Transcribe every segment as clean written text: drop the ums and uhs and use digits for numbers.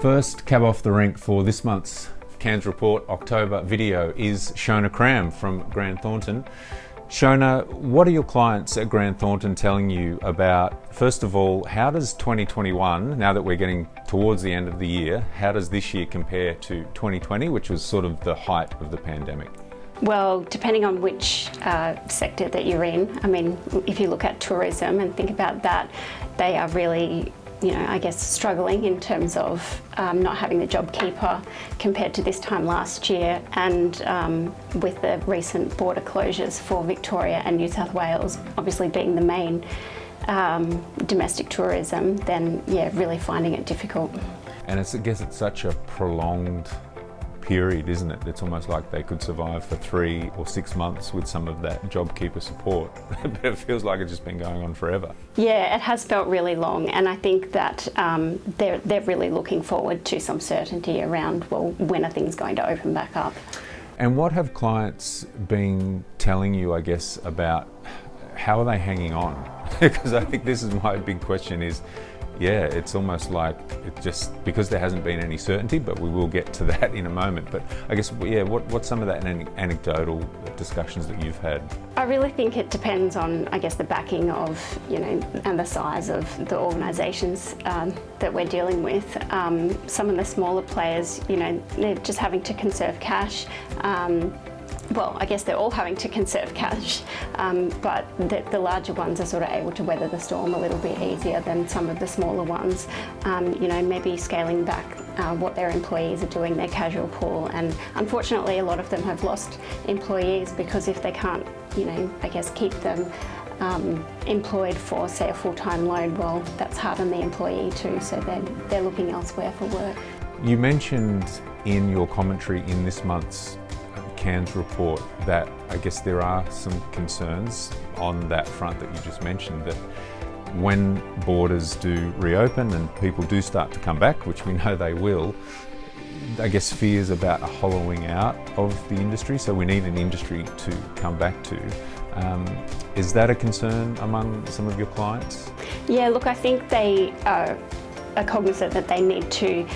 First cab off the rank for this month's Cairns Report October video is Shona Cram from Grant Thornton. Shona, what are your clients at Grant Thornton telling you about, first of all, how does 2021, now that we're getting towards the end of the year, how does this year compare to 2020, which was sort of the height of the pandemic? Well, depending on which sector that you're in, I mean, if you look at tourism and think about that, they are really, I guess, struggling in terms of not having the JobKeeper compared to this time last year, and with the recent border closures for Victoria and New South Wales obviously being the main domestic tourism, then really finding it difficult. And I guess it's such a prolonged period, isn't it? It's almost like they could survive for 3 or 6 months with some of that JobKeeper support, but it feels like it's just been going on forever. Yeah, it has felt really long, and I think that they're really looking forward to some certainty around, well, when are things going to open back up? And what have clients been telling you, I guess, about how are they hanging on? Because I think this is my big question is, it's almost like it just, because there hasn't been any certainty, but we will get to that in a moment. But I guess, what's some of that anecdotal discussions that you've had? I really think it depends on, I guess, the backing of, and the size of the organisations that we're dealing with. Some of the smaller players, they're just having to conserve cash. Well, I guess they're all having to conserve cash, but the larger ones are sort of able to weather the storm a little bit easier than some of the smaller ones. Maybe scaling back what their employees are doing, their casual pool, and unfortunately a lot of them have lost employees because if they can't, I guess keep them employed for, say, a full-time load, well, that's hard on the employee too, so they're looking elsewhere for work. You mentioned in your commentary in this month's Cairns report that I guess there are some concerns on that front that you just mentioned, that when borders do reopen and people do start to come back, which we know they will, I guess fears about a hollowing out of the industry, so we need an industry to come back to. Is that a concern among some of your clients? Yeah, look, I think they are cognizant that they need to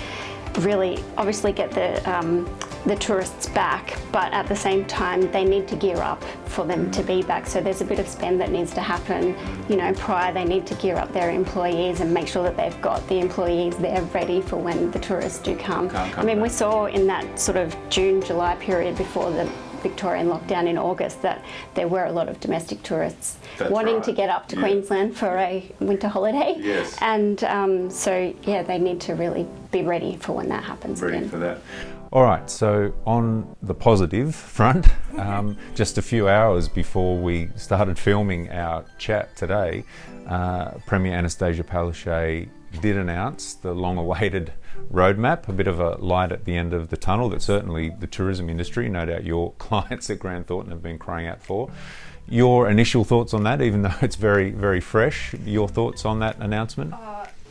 really obviously get the tourists back, but at the same time they need to gear up for them to be back. So there's a bit of spend that needs to happen, prior. They need to gear up their employees and make sure that they've got the employees there ready for when the tourists do come. We saw in that sort of June, July period before the Victorian lockdown in August that there were a lot of domestic tourists wanting to get up to Queensland for a winter holiday. Yes. And they need to really be ready for when that happens Ready again. for that. All right, so on the positive front, just a few hours before we started filming our chat today, Premier Anastasia Palaszczuk did announce the long-awaited roadmap, a bit of a light at the end of the tunnel that certainly the tourism industry, no doubt your clients at Grant Thornton, have been crying out for. Your initial thoughts on that, even though it's very, very fresh, your thoughts on that announcement?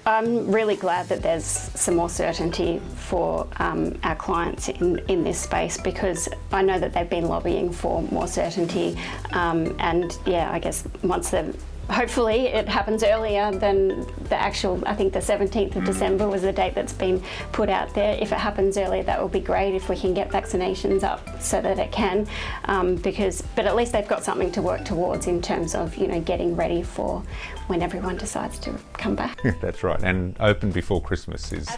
I'm really glad that there's some more certainty for our clients in this space, because I know that they've been lobbying for more certainty, I guess once hopefully it happens earlier than the actual, I think the 17th of December was the date that's been put out there. If it happens earlier, that will be great if we can get vaccinations up so that it can, but at least they've got something to work towards in terms of, getting ready for when everyone decides to come back. That's right, and open before Christmas is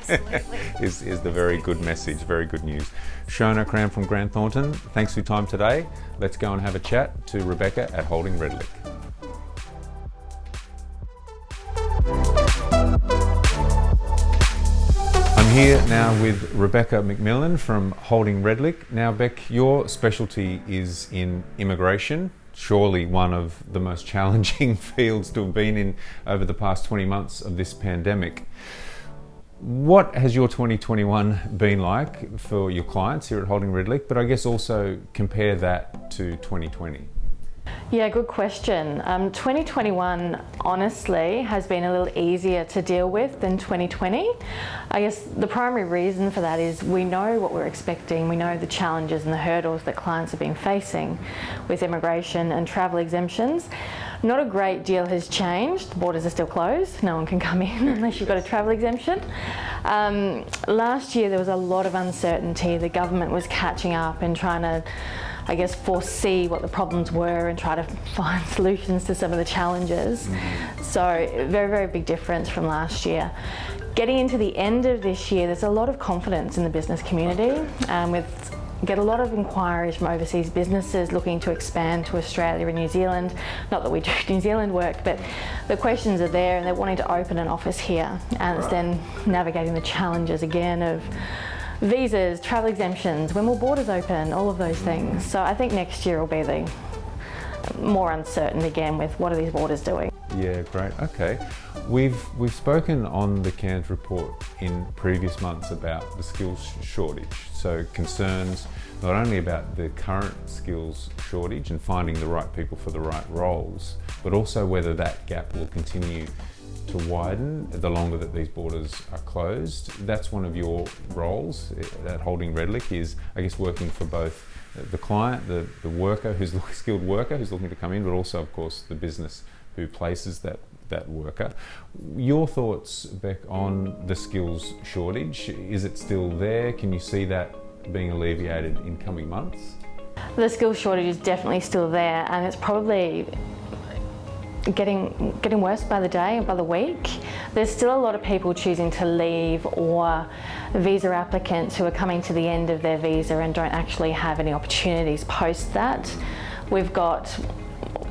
is the very good message, very good news. Shona Cram from Grant Thornton, thanks for your time today. Let's go and have a chat to Rebecca at Holding Redlich. I'm here now with Rebecca McMillan from Holding Redlich. Now, Beck, your specialty is in immigration, surely one of the most challenging fields to have been in over the past 20 months of this pandemic. What has your 2021 been like for your clients here at Holding Redlich, but I guess also compare that to 2020? Yeah, good question. 2021 honestly has been a little easier to deal with than 2020. I guess the primary reason for that is we know what we're expecting, we know the challenges and the hurdles that clients have been facing with immigration and travel exemptions. Not a great deal has changed. The borders are still closed. No one can come in unless you've got a travel exemption. Last year there was a lot of uncertainty. The government was catching up and trying to, I guess, foresee what the problems were and try to find solutions to some of the challenges. So very, very big difference from last year. Getting into the end of this year, there's a lot of confidence in the business community. Get a lot of inquiries from overseas businesses looking to expand to Australia and New Zealand. Not that we do New Zealand work, but the questions are there and they're wanting to open an office here. And it's then navigating the challenges again of visas, travel exemptions, when will borders open, all of those things. So I think next year will be the more uncertain again with what are these borders doing. Yeah, great. Okay. We've spoken on the Cairns Report in previous months about the skills shortage. So concerns not only about the current skills shortage and finding the right people for the right roles, but also whether that gap will continue to widen the longer that these borders are closed. That's one of your roles at Holding Redlich, is I guess working for both the client, the worker, who's the skilled worker who's looking to come in, but also of course the business who places that worker. Your thoughts, Beck, on the skills shortage? Is it still there? Can you see that being alleviated in coming months? The skills shortage is definitely still there, and it's probably getting worse by the day and by the week. There's still a lot of people choosing to leave, or visa applicants who are coming to the end of their visa and don't actually have any opportunities post that. We've got,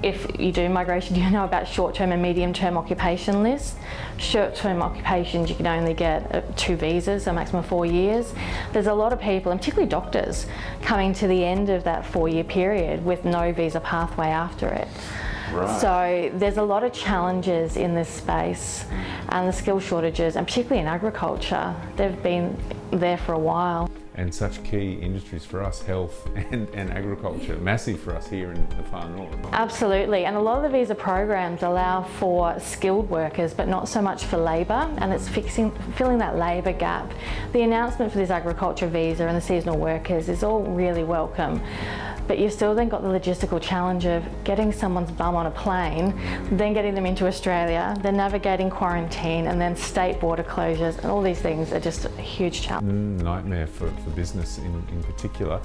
if you do migration, you know about short-term and medium-term occupation lists. Short-term occupations, you can only get 2 visas, so maximum 4 years. There's a lot of people, and particularly doctors, coming to the end of that 4-year period with no visa pathway after it. Right. So there's a lot of challenges in this space, and the skill shortages, and particularly in agriculture, they've been there for a while. And such key industries for us, health and agriculture, massive for us here in the far north. Absolutely, and a lot of the visa programs allow for skilled workers, but not so much for labour, and it's filling that labour gap. The announcement for this agriculture visa and the seasonal workers is all really welcome. But you've still then got the logistical challenge of getting someone's bum on a plane, then getting them into Australia, then navigating quarantine, and then state border closures, and all these things are just a huge challenge. Nightmare for business in particular.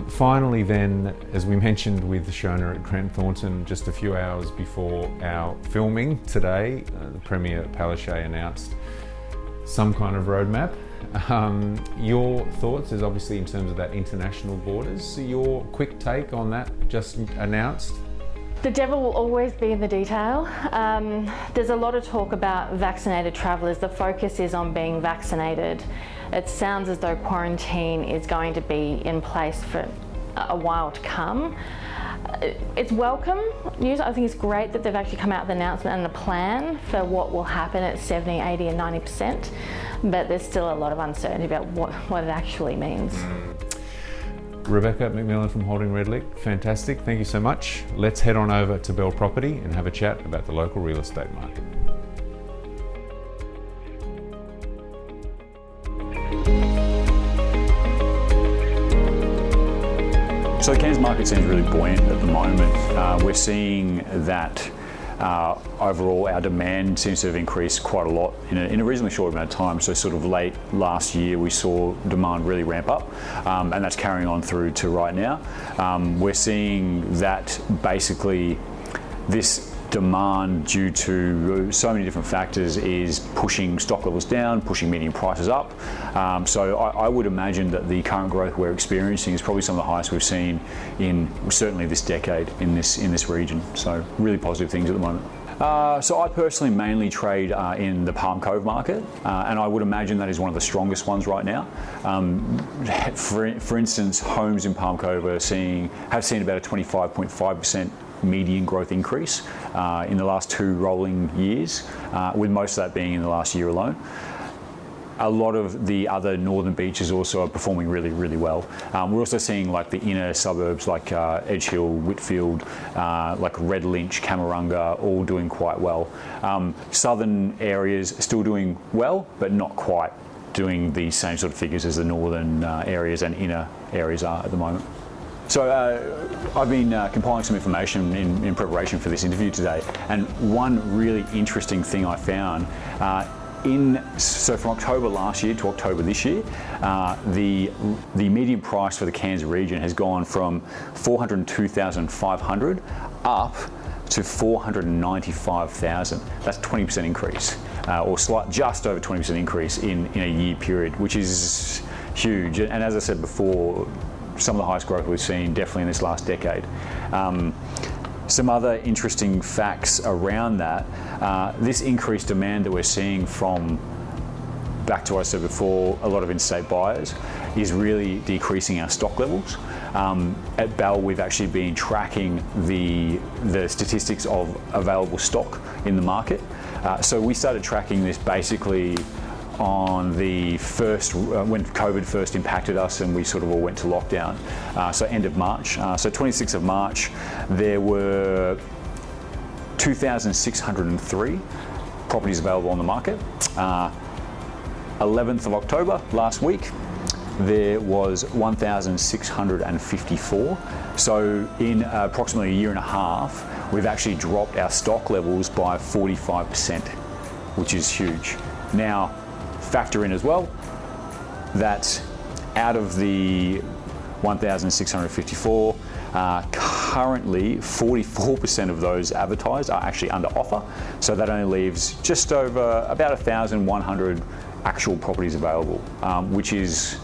Finally then, as we mentioned with Shona at Grant Thornton just a few hours before our filming today, the Premier Palaszczuk announced some kind of roadmap. Your thoughts is obviously in terms of that international borders. So your quick take on that just announced? The devil will always be in the detail. There's a lot of talk about vaccinated travellers. The focus is on being vaccinated. It sounds as though quarantine is going to be in place for a while to come. It's welcome news. I think it's great that they've actually come out with an announcement and a plan for what will happen at 70, 80 and 90%, but there's still a lot of uncertainty about what it actually means. Rebecca McMillan from Holding Redlich, fantastic, thank you so much. Let's head on over to Belle Property and have a chat about the local real estate market. So the Cairns market seems really buoyant at the moment. We're seeing that overall our demand seems to have increased quite a lot in a reasonably short amount of time. So sort of late last year we saw demand really ramp up, and that's carrying on through to right now. We're seeing that basically this demand, due to so many different factors, is pushing stock levels down, pushing median prices up. So I would imagine that the current growth we're experiencing is probably some of the highest we've seen in certainly this decade in this region. So really positive things at the moment. So I personally mainly trade in the Palm Cove market, and I would imagine that is one of the strongest ones right now. For instance, homes in Palm Cove have seen about a 25.5% median growth increase in the last 2 rolling years, with most of that being in the last year alone. a lot of the other northern beaches also are performing really, really well. We're also seeing like the inner suburbs like Edge Hill, Whitfield, like Redlich, Camarunga, all doing quite well. Southern areas still doing well, but not quite doing the same sort of figures as the northern areas and inner areas are at the moment. So I've been compiling some information in preparation for this interview today, and one really interesting thing I found, so from October last year to October this year, the median price for the Cairns region has gone from 402,500 up to 495,000. That's 20% increase, or just over 20% increase in a year period, which is huge. And as I said before, some of the highest growth we've seen definitely in this last decade. Some other interesting facts around that, this increased demand that we're seeing from, back to what I said before, a lot of in-state buyers, is really decreasing our stock levels. At Belle, we've actually been tracking the statistics of available stock in the market. So we started tracking this basically on the first, when COVID first impacted us and we sort of all went to lockdown. So end of March. So 26th of March, there were 2,603 properties available on the market. 11th of October, last week, there was 1,654. So in approximately a year and a half, we've actually dropped our stock levels by 45%, which is huge. Now, factor in as well that out of the 1,654, currently 44% of those advertised are actually under offer. So that only leaves just over about 1,100 actual properties available, which is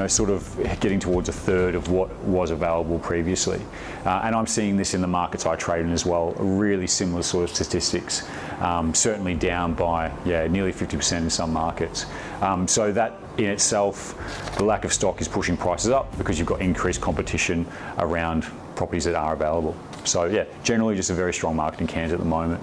sort of getting towards a third of what was available previously. And I'm seeing this in the markets I trade in as well, really similar sort of statistics, certainly down by nearly 50% in some markets. So that in itself, the lack of stock is pushing prices up because you've got increased competition around properties that are available. So generally just a very strong market in Cairns at the moment.